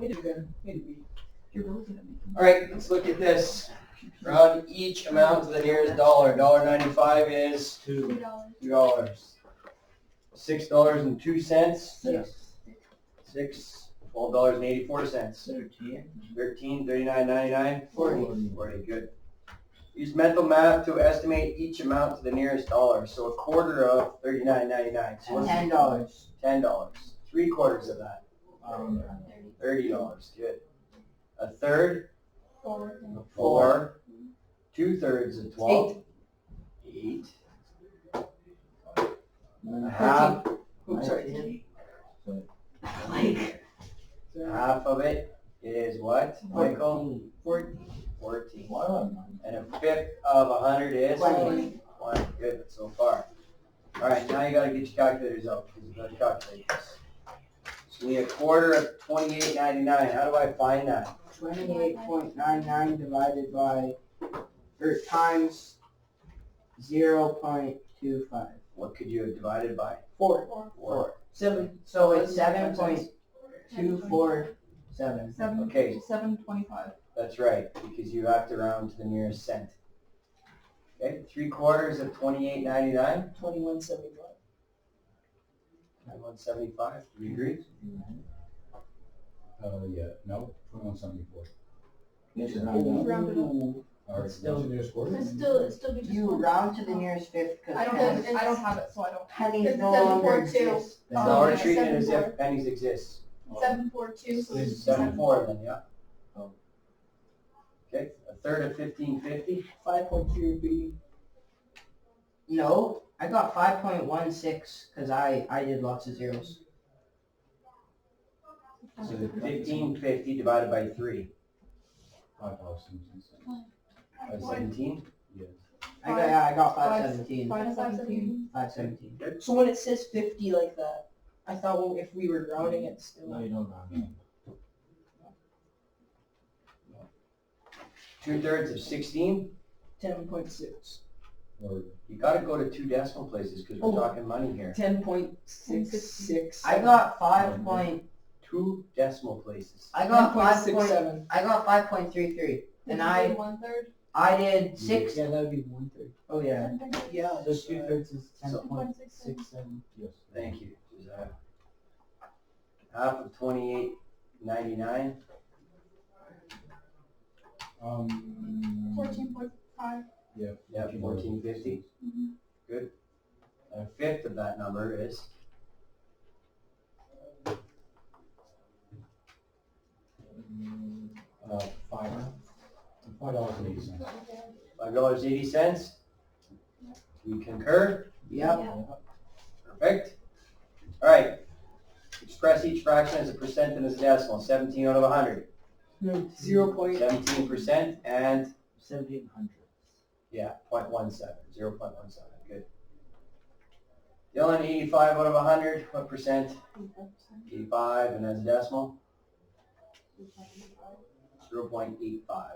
way to be. You're really gonna make All right, let's look at this. Round each amount to the nearest dollar. $1.95 is $2. $2. $6.02. Six. $12.84. 13. $13.39.99. 40. 40. Good. Use mental math to estimate each amount to the nearest dollar. So a quarter of $39.99. So what's $10. $10. 3/4 of that. $30. Good. A third. 4. 2/3 of 12. 8. A half. Oops, sorry. Like, Half of it is what, Michael? 14. 14. And a fifth of 100 is? 20. 20. Good so far. All right, now you got to get your calculators out because you got to calculate this. So we need a quarter of $28.99. How do I find that? 28.99 divided by, or times 0.25. What could you have divided by? 4. 4. 7. So it's 7.247. Okay. 7.25. That's right, because you have to round to the nearest cent. Okay, 3/4 of $28.99. 21.75. 175. Do you agree? Yeah, no, 21.74. Round it up. Alright, Still- what's the nearest quarter? It still be just You one. round to the nearest fifth I because don't have it, so I don't. pennies It's no longer 7.42. exist. So Oh, we're yeah, treating it as 7.4. if pennies exist. 7.42, so it's 7.4 then, yeah. Oh. Okay, a third of 15.50. 5.3 would be. No, I got 5.16 because I did lots of zeros. So 15.50 divided by 3. $5.17. 17. Yes. I got Five- 517. 5.17. 517. So when it says 50 like that, I thought well, if we were rounding it still. No, you don't round 2/3 of 16. 10.6. Or You got to go to 2 decimal places because we're Oh. talking money here. 10.66. I got 5 point. 2 decimal places. I got 5.67. 10.67. I got 5.33, and Did you I do 1/3? did 6. Yeah, that would be 1/3. Oh yeah. Yeah. So 2/3 is 10.67. yes. Thank you, Josiah. Half of 28.99. 14.5. Yeah. Yeah, 14.50. Mhm. Good. And a fifth of that number is 5.80. $5.80. We concur. Yep. Perfect. All right. Express each fraction as a percent and as a decimal. 17 out of 100. 17% and 1700. yeah, 0.17. 0.17. Good. Dylan, 85 out of 100. What percent? 85 and as a decimal? 0.85.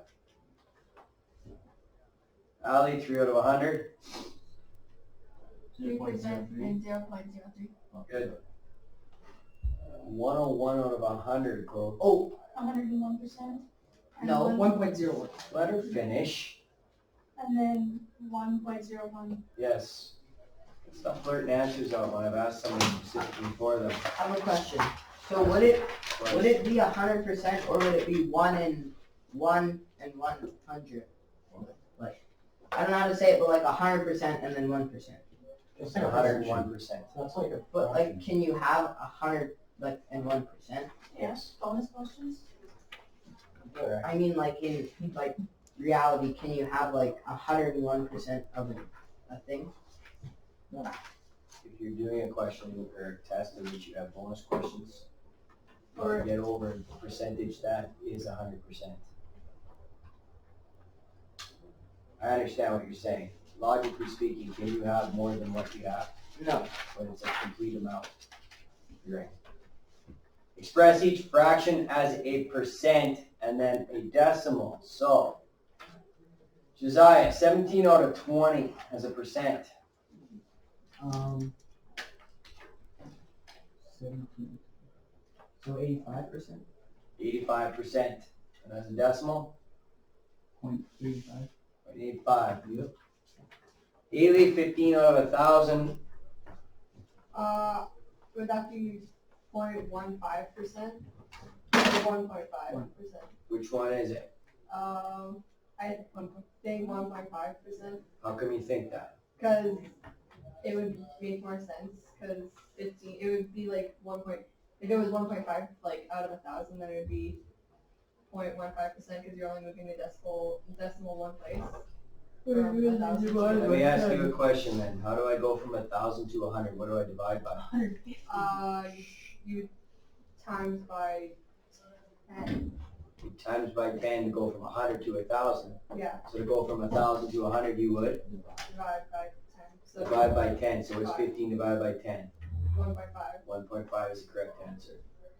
Ali, 3 out of 100. 3% and 0.03. Good. 101 out of 100, Chloe. Oh, 101%. No, 1.01. Let her finish. And then 1.01. Yes. Stop blurting answers out when I've asked somebody specifically for them. I have a question. So would it be 100% or would it be 1 and 100? Like, I don't know how to say it, but like 100% and then 1%. It's Like 101%. That's like a But like, can you have 100 like and 1%? Yes. Bonus questions? Correct. I mean, like in like reality, can you have like 101% of a thing? If you're doing a question or a test in which you have bonus questions, Or- or get over the percentage, that is 100%. I understand what you're saying. Logically speaking, can you have more than what you have No. when it's a complete amount? You're right. Express each fraction as a percent and then a decimal. So, Josiah, 17 out of 20 as a percent. 17. So 85%. 85%. And as a decimal, 0.35. 0.85. Yep. Haley, 15 out of 1,000. Would that be 0.15%? 1.5%. Which one is it? I think 1.5%, How come you think that? because it would make more sense, because 15, it would be like if it was 1.5, like out of 1,000, then it would be 0.15%, because you're only moving the decimal one place. From 1,000 to Let me ask you a question then. How do I go from 1,000 to 100? What do I divide by? 150. You times by 10. You times by 10 to go from 100 to 1,000. Yeah, So to go from 1,000 to 100, you would divide by 10. So divide by 10. So what's 15 divided by 10? 1.5. 1.5 is the correct answer.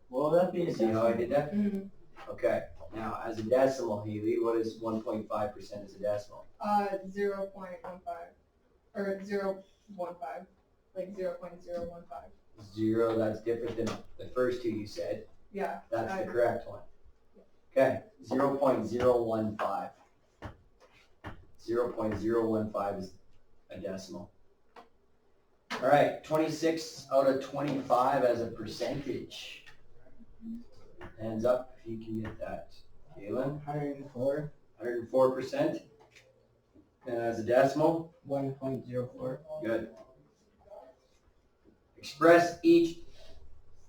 Well, that being See how I said, did that? Mm-hmm. Okay. Now, as a decimal, Haley, what is 1.5% as a decimal? 0.15 or 0.15, like 0.015. 0, that's different than the first two you said. Yeah. That's the correct one. Okay, 0.015. 0.015 is a decimal. All right, 26 out of 25 as a percentage. Hands up if you can get that. Galen, 104, 104%. And as a decimal, 1.04. good. Express each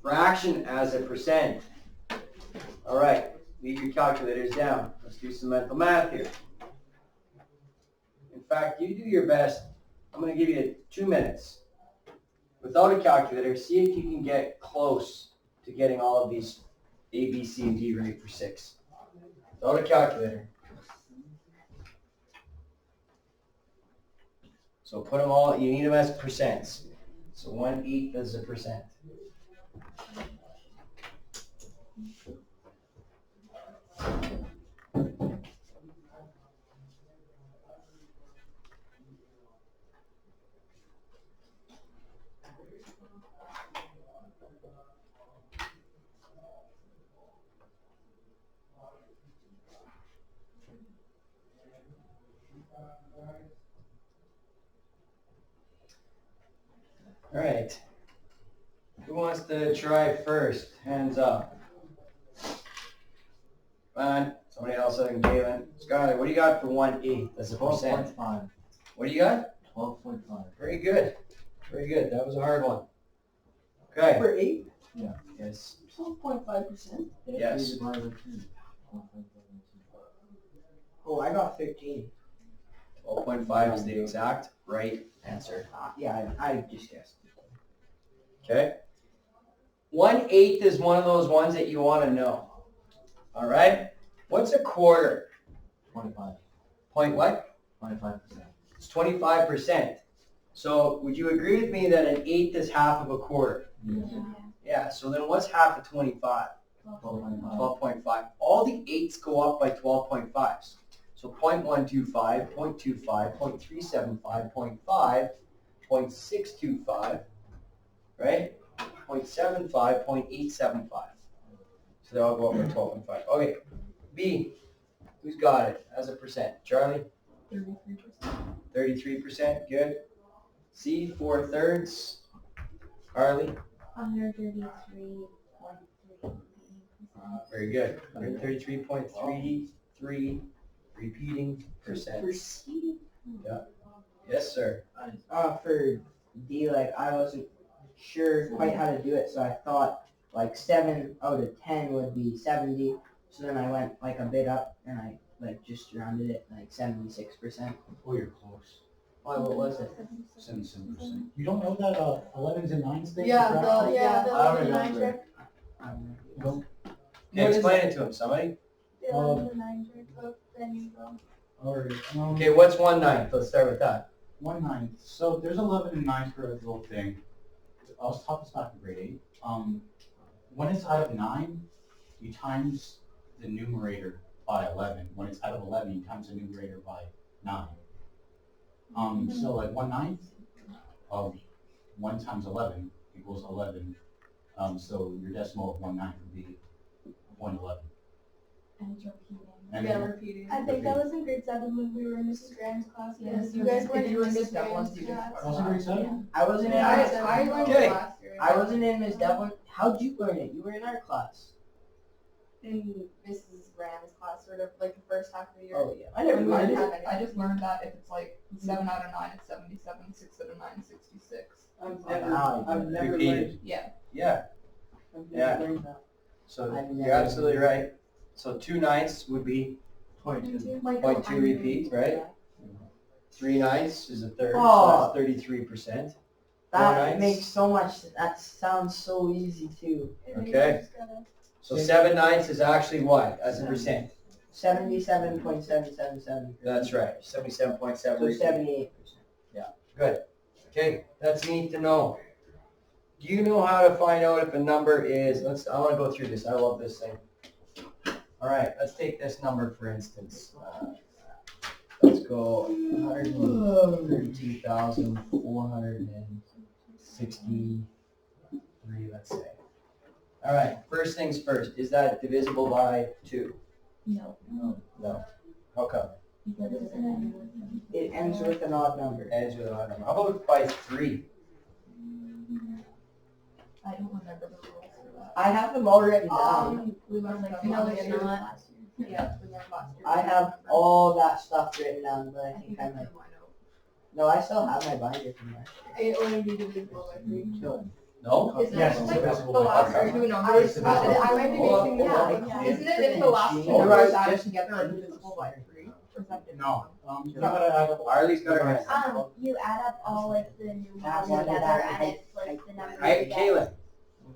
fraction as a percent. All right, leave your calculators down. Let's do some mental math here. In fact, you do your best. I'm going to give you 2 minutes. Without a calculator, see if you can get close to getting all of these A, B, C, and D right for 6. Without a calculator. So put them all, you need them as percents. So 1/8 is a percent. All right. Who wants to try first? Hands up. Come on. Somebody else other than Galen. Skylar, what do you got for 1/8 as a percent? 12.5. What do you got? 12.5. Very good. Very good. That was a hard one. Okay. For 8? Yes. 12.5%. Yes. Divided by 2. 12.5. Oh, I got 13. 12.5 is the exact right answer. Yeah, I just guessed. Okay. 1/8 is one of those ones that you want to know. All right. What's a quarter? 25. Point what? 25%. It's 25%. So would you agree with me that 1/8 is half of a quarter? Yeah. Yeah. So then what's half of 25? 12.5. 12.5. All the 8s go up by 12.5s. So 0.125, 0.25, 0.375, 0.5, 0.625, right? 0.75, 0.875. So they all go up by 12.5. Okay, B, who's got it as a percent? Charlie? 33%. 33%, good. C, 4/3. Harley? 133.3. Very good. 133.33 repeating percent. Yes, sir. For D, like, I wasn't sure quite how to do it, so I thought like 7 out of 10 would be 70. So then I went like a bit up and I like just rounded it like 76%. Oh, you're close. Why, what was it? 77%. You don't know that 11s and 9s thing? Yeah, for the- fractions? yeah, the I little nine remember. trick. Don't- Okay, explain it to him, somebody. The 11 and 9 trick. Oh, then you go. Alright, Okay, what's 1/9? Let's start with that. 1/9. So there's 11 and 9 for a little thing. I was taught this back in grade 8. When it's out of 9, you times the numerator by 11. When it's out of 11, you times the numerator by 9. So like 1/9 of 1 times 11 equals 11. So your decimal of 1/9 would be 0.11. And it's repeating. And Yeah, then- repeating. I think that was in grade 7 when we were in Mrs. Graham's class. Yeah, Because you guys if weren't in you were in Mrs. Miss Devlin's, Graham's you did class. first. Also grade 7? I wasn't in. I learned Okay. it last year. I wasn't in Miss Devlin. How'd you learn it? You were in our class. in Mrs. Graham's class, sort of like the first half of the year. Oh yeah, I never. When we I didn't just. have any. I just learned that if it's like 7 out of 9, it's 77, 6 out of 9, 66. I've never Repeated. Yeah. Yeah, I've Yeah. never learned that. so I've you're never- absolutely right. So 2/9 would be Like, 0.2 repeats, right? 3/9 is a third, so Oh. that's 33%. That 4/9. makes so much. That sounds so easy too. Okay. So 7/9 is actually what, as a percent? 77.777. That's right, 77.7. So 78%. Good. Okay, that's neat to know. Do you know how to find out if a number is, I want to go through this, I love this thing. All right, let's take this number for instance. Let's go 132,463, let's say. All right, first things first, is that divisible by 2? No. No. How come? Because it's an end. It ends with an odd number. Ends with an odd number. How about by 3? I don't remember the rules for that. I have them all written down. We must have No, done it's it not. last year. Yeah, we learned last year. I have all that stuff written down, but I I think think I I might. put mine out. No, I still have my binder from last year. It wouldn't be divisible by 3. No? Isn't Yes, it it's like divisible the by last three. two numbers? It's divisible. I might be Hold on, mixing this hold up. on. Isn't it if the last two Hold numbers on, added just- together are divisible by 3? Or is that different? No, you gotta add up. Arlie's got her hand. You add up all like the numerals Add one together together, and it's like the number Hey, you get Kaylin,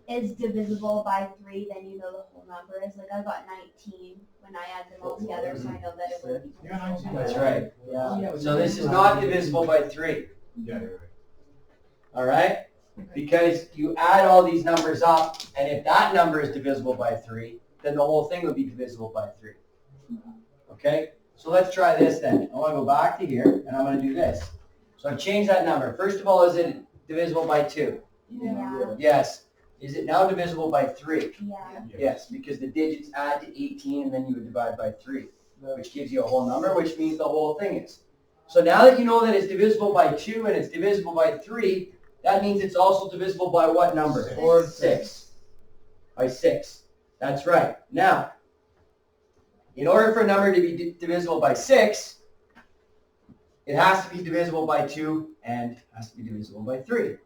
is divisible by 3, then you know the whole number is. Like I got 19 when I add them all together, so I know that it would be Yeah, 19. that's right. Yeah. So this is not divisible by 3, Yeah, you're right. all right? Because you add all these numbers up, and if that number is divisible by 3, then the whole thing would be divisible by 3. Okay? So let's try this then. I want to go back to here, and I'm going to do this. So I've changed that number. First of all, is it divisible by 2? Yeah. Yes. Is it now divisible by 3? Yeah. Yes, because the digits add to 18 and then you would divide by 3, which gives you a whole number, which means the whole thing is. So now that you know that it's divisible by 2 and it's divisible by 3, that means it's also divisible by what number? 6. By 6. That's right. Now, in order for a number to be divisible by 6, it has to be divisible by 2 and has to be divisible by 3.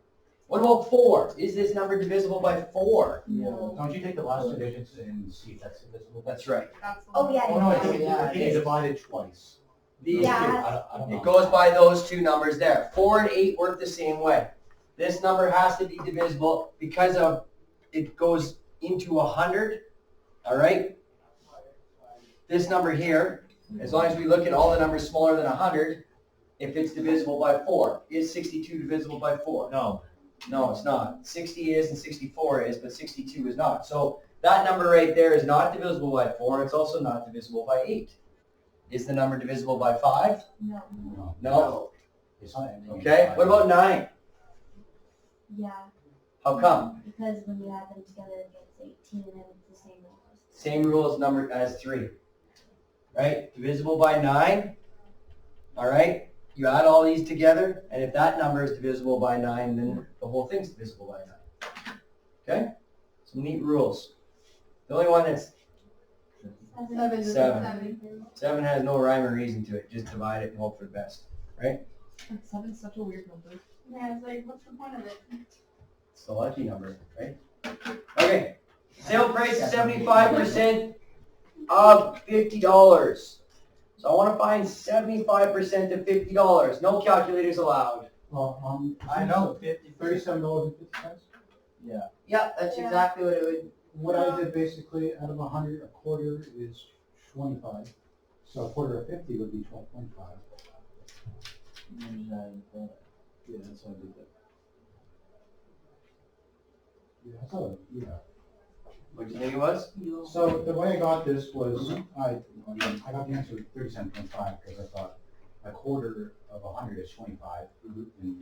What about 4? Is this number divisible by 4? No. Don't you take the last two digits and see if that's divisible? That's right. That's the Oh, one. yeah. Oh, no, I think Yeah, I think you divide it twice. These Yeah. two. I don't know. It goes by those two numbers there. 4 and 8 work the same way. This number has to be divisible because of it goes into 100. All right. This number here, as long as we look at all the numbers smaller than 100, if it's divisible by 4, is 62 divisible by 4? No. No, it's not. 60 is and 64 is, but 62 is not. So that number right there is not divisible by 4, and it's also not divisible by 8. Is the number divisible by 5? No. No. No. It's not. Okay. What about 9? Yeah. How come? Because when you add them together, it gets 18 and it's the same numbers. Same rule as number as 3. Right? Divisible by 9. All right? You add all these together, and if that number is divisible by 9, then the whole thing's divisible by 9. Okay? Some neat rules. The only one that's 7. 7 has no rhyme or reason to it. Just divide it and hope for the best. And 7's such a weird number. Yeah, it's like, what's the point of it? It's the lucky number, right? Okay. Sale price is 75% of $50. So I want to find 75% of $50. No calculators allowed. Well, I know. $37.50. Yep, that's Yeah. exactly what it would. What I did basically, out of 100, a quarter is 25. So a quarter of 50 would be 12.5. Yeah, that's how I did that. Yeah, so, yeah. What do you think it was? So the way I got this was, I got the answer 37.5 because I thought a quarter of 100 is 25, and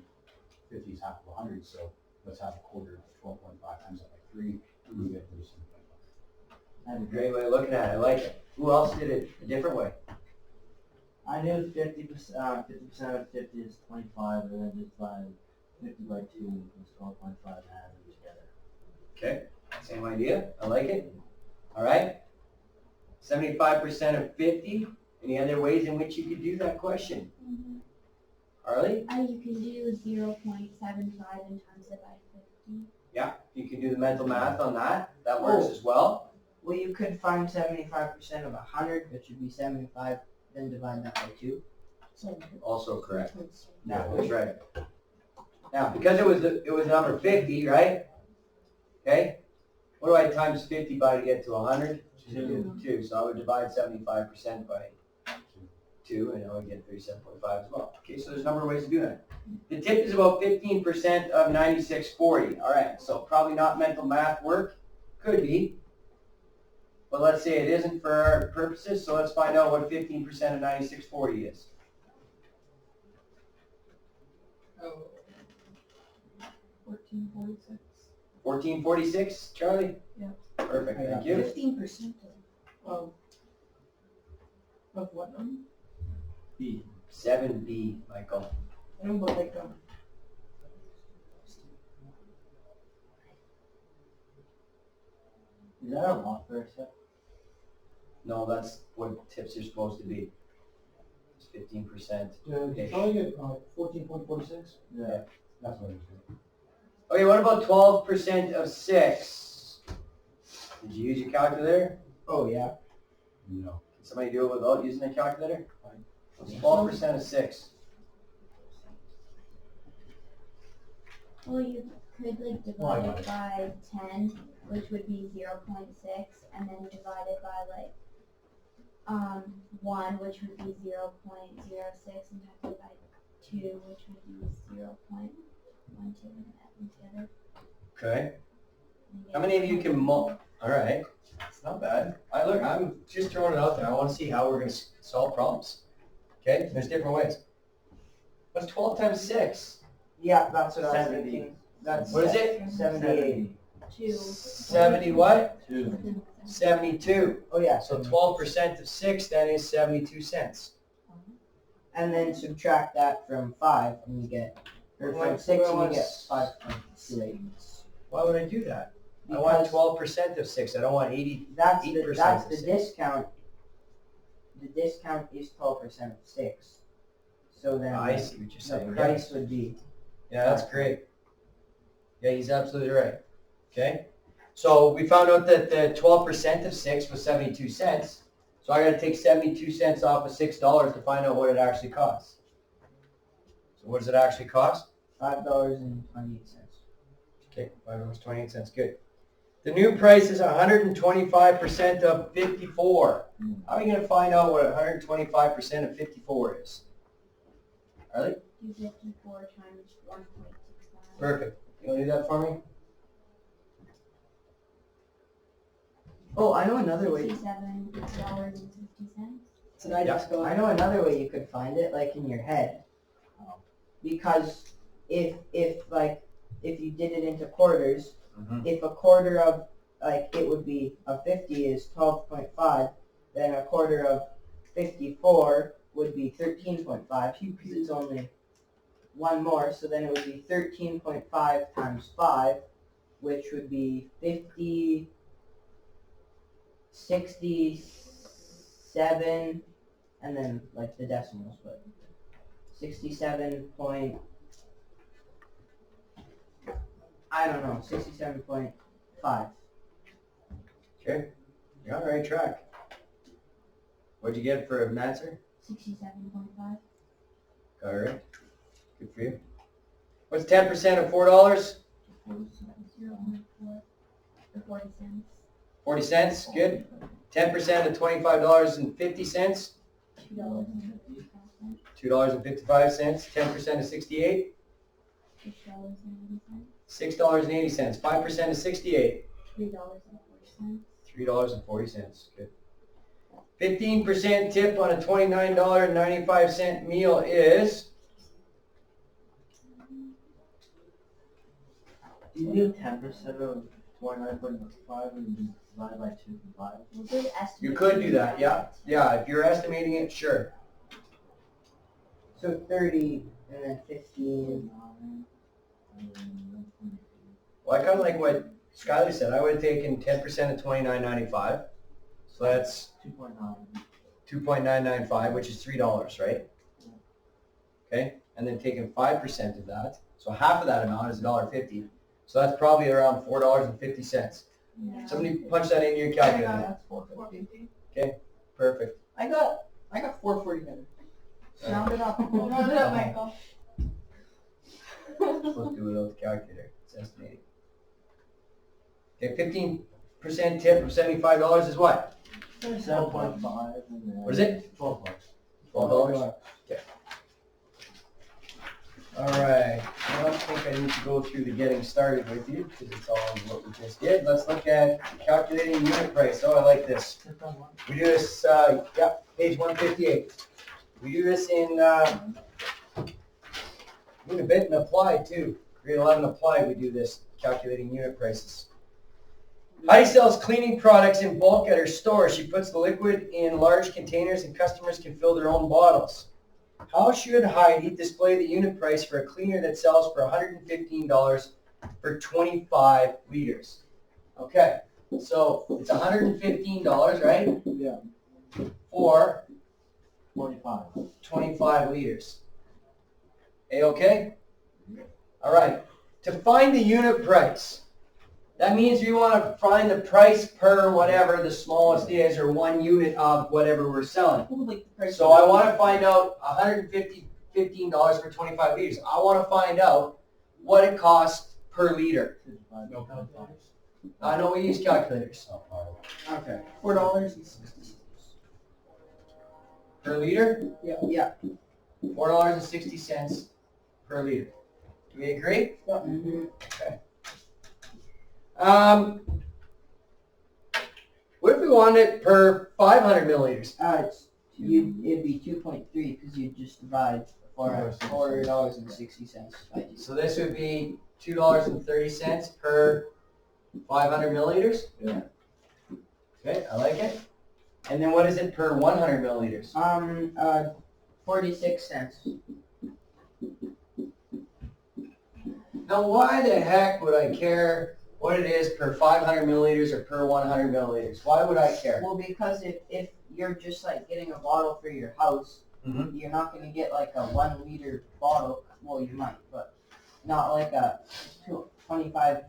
50 is half of 100, so let's have a quarter of 12.5 times that by 3, and we get 37.5. That'd be Great way of looking at it, I like it. Who else did it a different way? I knew 50% of 50 is 25, and then just by 50 by 2 is 12.5 and add them together. Okay, same idea, I like it. All right. 75% of 50. Any other ways in which you could do that question? Harley? You can do 0.75 and times it by 50. Yeah, you can do the mental math on that. That works as well. Well, you could find 75% of 100, which would be 75, then divide that by 2. Also correct. That That's right. Now, because it was number 50, right? Okay. What do I times 50 by to get to 100? 2. So I would divide 75% by 2, and I would get 37.5 as well. Okay, so there's a number of ways to do that. The tip is about 15% of 9640. All right, so probably not mental math work. Could be. But let's say it isn't for our purposes, so let's find out what 15% of 9640 is. Oh. 1446. 1446, Charlie? Yeah. Perfect, thank you. 15% of what number? B. 7B, Michael. I don't like Is that a lot for a set? No, that's what tips are supposed to be. It's 15%. Did Charlie get 14.46? Yeah. That's what it is. Okay, what about 12% of 6? Did you use your calculator? Oh, yeah. No. Can somebody do it without using a calculator? What's 12% of 6? Well, you could like divide it by 10, which would be 0.6, and then divide it by like 1, which would be 0.06, and divide it by 2, which would be 0.12, and add them together. Okay. And you How get many of you can all right. It's not bad. I'm just throwing it out there. I want to see how we're going to solve problems. Okay? There's different ways. What's 12 times 6? Yeah, that's what I was 70. thinking. That's What is it? 78. 2. 70 what? 2. 72. Oh, yeah. So 12% of 6 then is 72 cents. And then subtract that from 5, and you get, or from 6, and you get 5.28. Why would I do that? I want 12% of 6. I don't want 80. That's 8% the of six. discount. The discount is 12% of 6. So then I see what you're the saying. price would be, Yeah, that's great. Yeah, he's absolutely right. Okay? So we found out that the 12% of 6 was 72 cents. So I got to take 72 cents off of $6 to find out what it actually costs. So what does it actually cost? $5.28. Okay, $5.28. Good. The new price is 125% of 54. How are you going to find out what 125% of 54 is? Harley? Do 54 times 1.65. Perfect. You want to do that for me? Oh, I know another way. $67.50. Should I just go? I know another way you could find it, like in your head. Because if you did it into quarters, if a quarter of, like, it would be a 50 is 12.5, then a quarter of 54 would be 13.5, because it's only one more, so then it would be 13.5 times 5, which would be 50, 67, and then, like, the decimals, but 67 point, I don't know, 67.5. Okay. You're on the right track. What'd you get for an answer? 67.5. Got it right. Good for you. What's 10% of $4? 40 cents. 40 cents. Good. 10% of $25.50. $2.55. 10% of 68. $6.80. 5% of 68. $3.40. $3.40. Good. 15% tip on a $29.95 meal is Do you do 10% of 29.5 and divided by 2.5. We'll do the estimate. You could do that, yeah. Yeah, if you're estimating it, sure. So 30 and then 15. Well, I kind of like what Skylar said. I would have taken 10% of $29.95. So that's 2.9. 2.995, which is $3, right? Okay, and then taking 5% of that. So half of that amount is $1.50. So that's probably around $4.50. Yeah. Somebody punch that in your calculator. That's 450. Perfect. I got 449. Round it up. Round it up, Michael. Let's do it with the calculator. It's estimating. Okay, 15% tip of $75 is what? 7.5. And then What is it? $12. $12. Okay. All right. I don't think I need to go through the getting started with you because it's all what we just did. Let's look at calculating unit price. Oh, I like this. We do this, page 158. We do this in Unibit and Applied too. Grade 11 Applied, we do this, calculating unit prices. Heidi sells cleaning products in bulk at her store. She puts the liquid in large containers and customers can fill their own bottles. How should Heidi display the unit price for a cleaner that sells for $115 for 25 liters? Okay, so it's $115, right? Yeah. For 45. 25 liters. A-okay? All right. To find the unit price, that means we want to find the price per whatever the smallest is, or 1 unit of whatever we're selling. So I want to find out $115 for 25 liters. I want to find out what it costs per liter. No calculators? I know we use calculators. Okay. $4.60. Per liter? Yeah. $4.60 per liter. Do we agree? Mm-hmm. What if we wanted it per 500 milliliters? It'd be 2.3 because you just divide $4.60 by 2. So this would be $2.30 per 500 milliliters? Yeah. Okay, I like it. And then what is it per 100 milliliters? 46 cents. Now why the heck would I care what it is per 500 milliliters or per 100 milliliters? Why would I care? Well, because if you're just like getting a bottle for your house, Mhm. you're not going to get like a 1 liter bottle. Well, you might, but not like a 25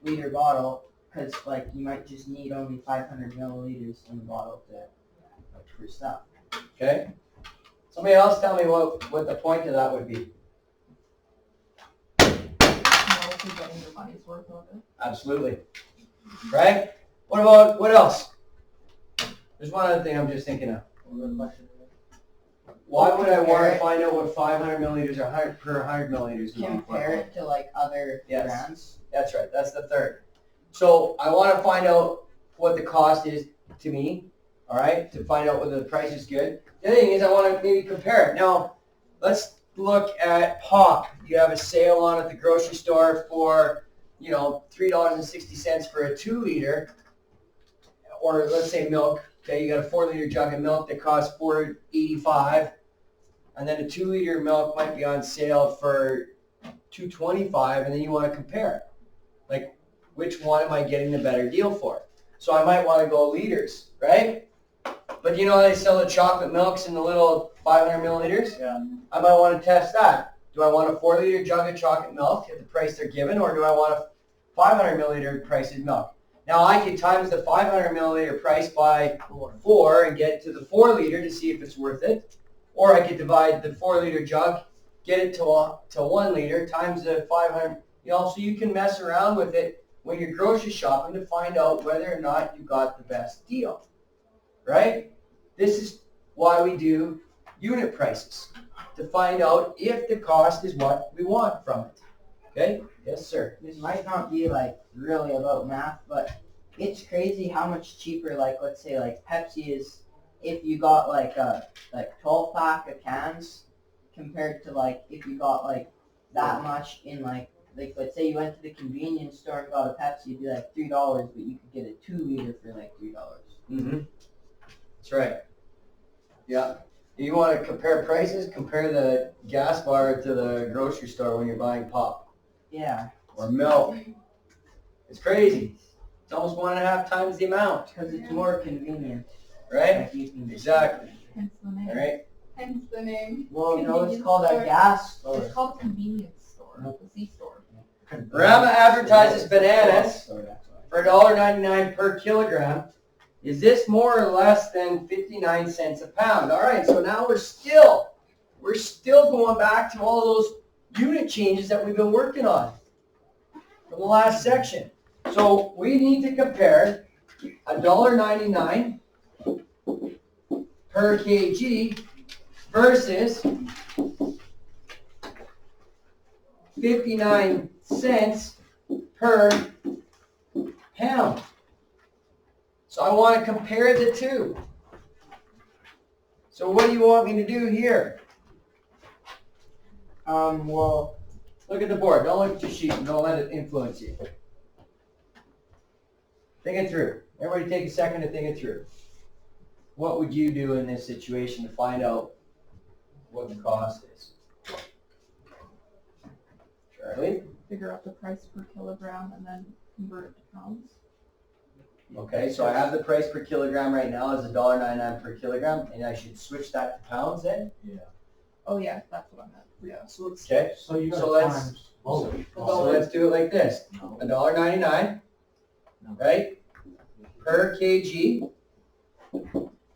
liter bottle, because like you might just need only 500 milliliters in the bottle to like for stuff. Okay. Somebody else tell me what the point of that would be. You're getting your money's worth of it. Absolutely. Right? What else? There's one other thing I'm just thinking of. Why would I want to find out what 500 milliliters or 100 per 100 milliliters would be? Compare it to like other Yes. brands. That's right. That's the third. So I want to find out what the cost is to me, all right, to find out whether the price is good. The other thing is I want to maybe compare it. Now, let's look at pop. You have a sale on at the grocery store for, $3.60 for a 2 liter, or let's say milk. Okay, you got a 4 liter jug of milk that costs $4.85, and then a 2 liter milk might be on sale for $2.25, and then you want to compare, like, which one am I getting the better deal for? So I might want to go liters, right? But you know how they sell the chocolate milks in the little 500 milliliters? Yeah. I might want to test that. Do I want a 4 liter jug of chocolate milk at the price they're given, or do I want a 500 milliliter price of milk? Now I could times the 500 milliliter price by 4 and get to the 4 liter to see if it's worth it. Or I could divide the 4 liter jug, get it to 1 liter times the 500, so you can mess around with it when you're grocery shopping to find out whether or not you got the best deal, right? This is why we do unit prices, to find out if the cost is what we want from it. Okay? Yes, sir. This might not be like really about math, but it's crazy how much cheaper, like let's say like Pepsi is if you got like a 12 pack of cans compared to like if you got like that much in like like, let's say you went to the convenience store and got a Pepsi, it'd be like $3, but you could get a 2 liter for like $3. Mm-hmm. That's right. Yeah. You want to compare prices? Compare the gas bar to the grocery store when you're buying pop Yeah, or milk. It's crazy. It's almost 1.5 times the amount, because it's more convenient. right? Like you can Exactly. Hence the name. All right. Hence the name. Well, no, it's Convenience called store. a gas store. It's called a convenience store, the C-store. Rama advertises bananas So that's why. for $1.99 per kilogram. Is this more or less than 59 cents a pound? All right, so now we're still going back to all those unit changes that we've been working on from the last section. So we need to compare $1.99 per kg versus 59 cents per pound. So I want to compare the two. So what do you want me to do here? Well, Look at the board. Don't look at your sheet. Don't let it influence you. Think it through. Everybody take a second to think it through. What would you do in this situation to find out what the cost is? Charlie? Figure out the price per kilogram and then convert it to pounds. Okay, so I have the price per kilogram right now is $1.99 per kilogram, and I should switch that to pounds then? Oh yeah, that's what I meant. Yeah. so it's Okay, So you So got let's- times both. so let's do it like this. No. $1.99, right, per kg.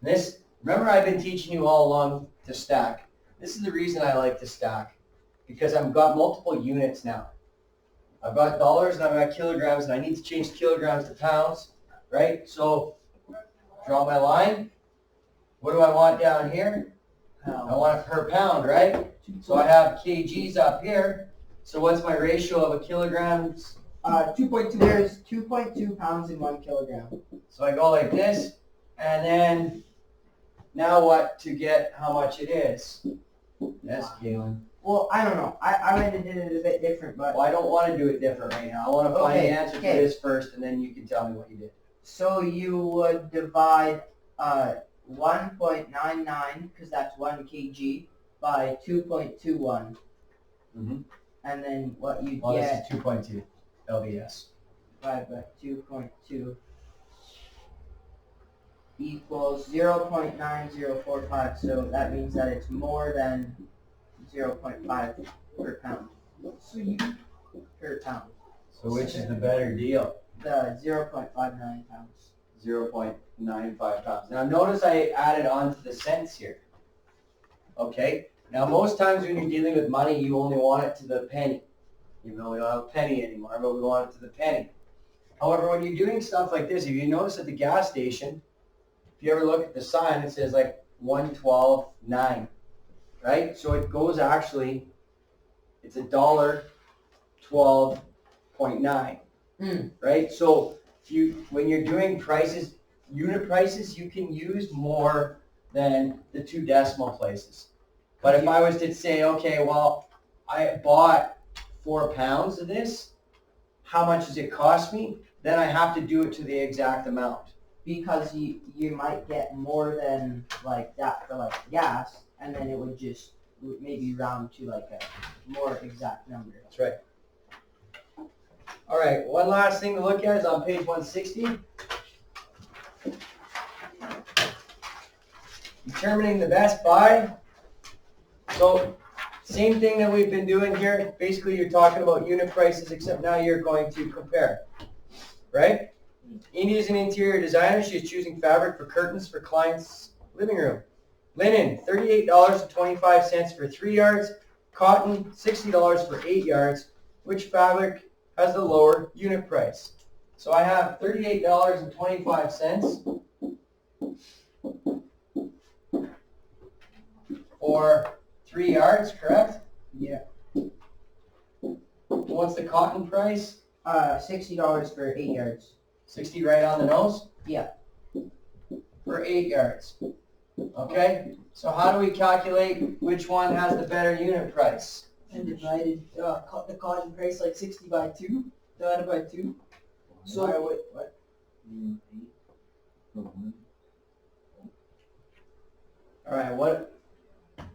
This, remember I've been teaching you all along to stack. This is the reason I like to stack, because I've got multiple units now. I've got dollars and I've got kilograms, and I need to change kilograms to pounds, right? So draw my line. What do I want down here? I want it per pound, right? So I have kgs up here. So what's my ratio of a kilograms? 2.2. There's 2.2 pounds in 1 kilogram. So I go like this, and then now what to get how much it is? Yes, Galen. Well, I don't know. I went and did it a bit different, but Well, I don't want to do it different right now. I want to find Okay, the answer okay. to this first, and then you can tell me what you did. so you would divide 1.99 because that's 1 kg by 2.21, Mhm. and then what you Well, get this is 2.2 LBS. divided by 2.2 equals 0.9045. So that means that it's more than 0.5 per pound. So you Per pound. So which is the better deal? The 0.59 pounds. 0.95 pounds. Now notice I added on to the cents here. Okay? Now most times when you're dealing with money, you only want it to the penny. Even though we don't have a penny anymore, but we want it to the penny. However, when you're doing stuff like this, if you notice at the gas station, if you ever look at the sign, it says like 112.9, right? So it goes actually, it's $1.12.9, right? So when you're doing prices, unit prices, you can use more than the 2 decimal places. But if I was to say, okay, well, I bought 4 pounds of this, how much does it cost me? Then I have to do it to the exact amount. Because you might get more than like that for like gas, and then it would just maybe round to like a more exact number. That's right. All right, one last thing to look at is on page 160. Determining the best buy. So, same thing that we've been doing here. Basically, you're talking about unit prices, except now you're going to compare, right? Indy is an interior designer. She is choosing fabric for curtains for clients' living room. Linen, $38.25 for 3 yards. Cotton, $60 for 8 yards. Which fabric has the lower unit price? So I have $38.25 for 3 yards, correct? Yeah. What's the cotton price? $60 for 8 yards. 60 right on the nose? Yeah. For 8 yards. Okay, so how do we calculate which one has the better unit price? and divided, the cotton price like 60 by 2, divided by 2. So Why would, what? All right, what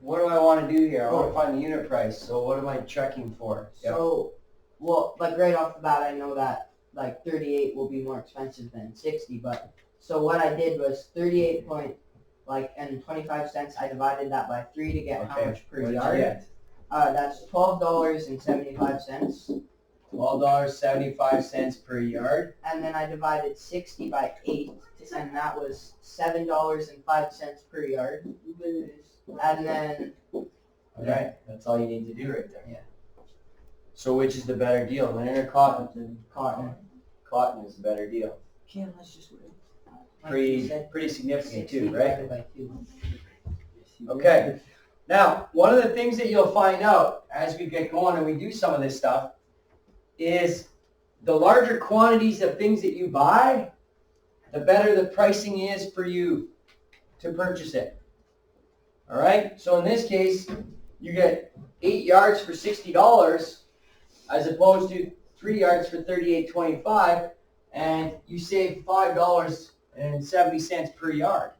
do I want to do here? I want to find the unit price. So what am I checking for? Yep. So, well, like right off the bat, I know that like 38 will be more expensive than 60, but so what I did was 38 point, like, and 25 cents, I divided that by 3 to get how Okay, much per what did you yard. get? That's $12.75. $12.75 per yard. And then I divided 60 by 8, and that was $7.05 per yard. And then, All right, that's all you need to do right there. Yeah. So which is the better deal, linen or cotton? cotton. Cotton is the better deal. okay, let's just wait. Pretty significant 60 too, right? divided by 2. Okay. Now, one of the things that you'll find out as we get going and we do some of this stuff is the larger quantities of things that you buy, the better the pricing is for you to purchase it. All right? So in this case, you get 8 yards for $60 as opposed to 3 yards for $38.25, and you save $5.70 per yard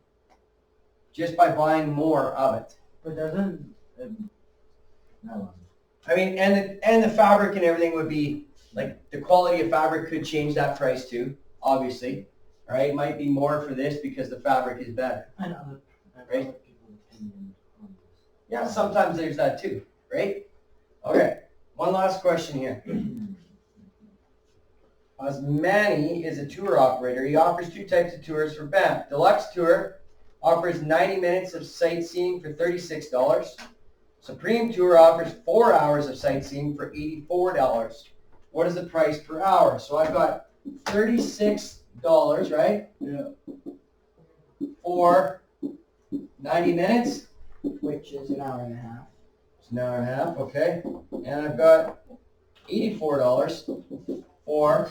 just by buying more of it. But doesn't, no. I mean, and the fabric and everything would be, like, the quality of fabric could change that price too, obviously. All right? It might be more for this because the fabric is better. I know, Right. people's opinion on this. Yeah, sometimes there's that too, right? Okay, one last question here. Manny is a tour operator. He offers 2 types of tours for Banff. Deluxe Tour offers 90 minutes of sightseeing for $36. Supreme Tour offers 4 hours of sightseeing for $84. What is the price per hour? So I've got $36, right? Yeah. For 90 minutes. Which is an hour and a half. It's an hour and a half, okay. And I've got $84 for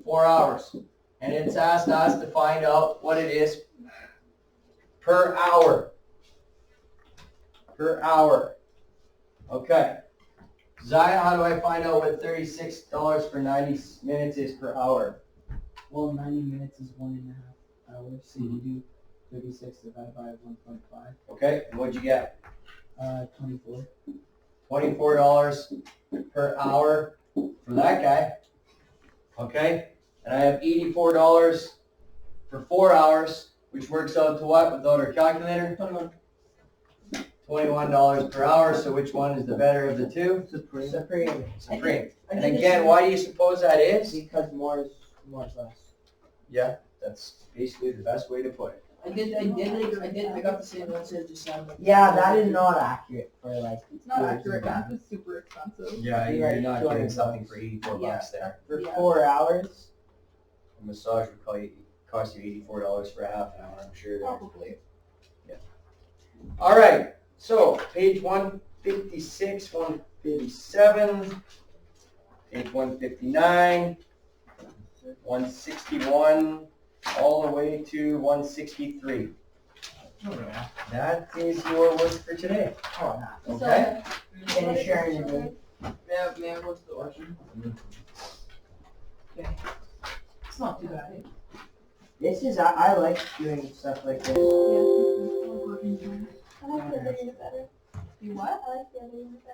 4 hours. And it's asked us to find out what it is per hour. Per hour. Okay. Zaya, how do I find out what $36 for 90 minutes is per hour? Well, 90 minutes is 1.5 hours, so you do 36 divided by 1.5, Okay, and what'd you get? 24. $24 per hour for that guy. Okay, and I have $84 for 4 hours, which works out to what without our calculator? 21. $21 per hour, so which one is the better of the two? Supreme. Supreme. I And did this again, in- why do you suppose that is? Because more is less. Yeah, that's basically the best way to put it. I got the same answer as December. Yeah, that is not accurate for like It's not Yours accurate, is bad. math is super expensive. Yeah, You're you're not getting 200 something for 84 bucks there. for Yeah. 4 hours. A massage would cost you $84 for a half an hour, I'm sure. There. Probably. All right, so page 156, 157, page 159, 161, all the way to 163. That is your work for today. Oh, no. Okay? And sharing your good. May I go to the orchard? Okay. It's not too bad. This is, I like doing stuff like this. I like the other unit better. You what? I like the other unit better.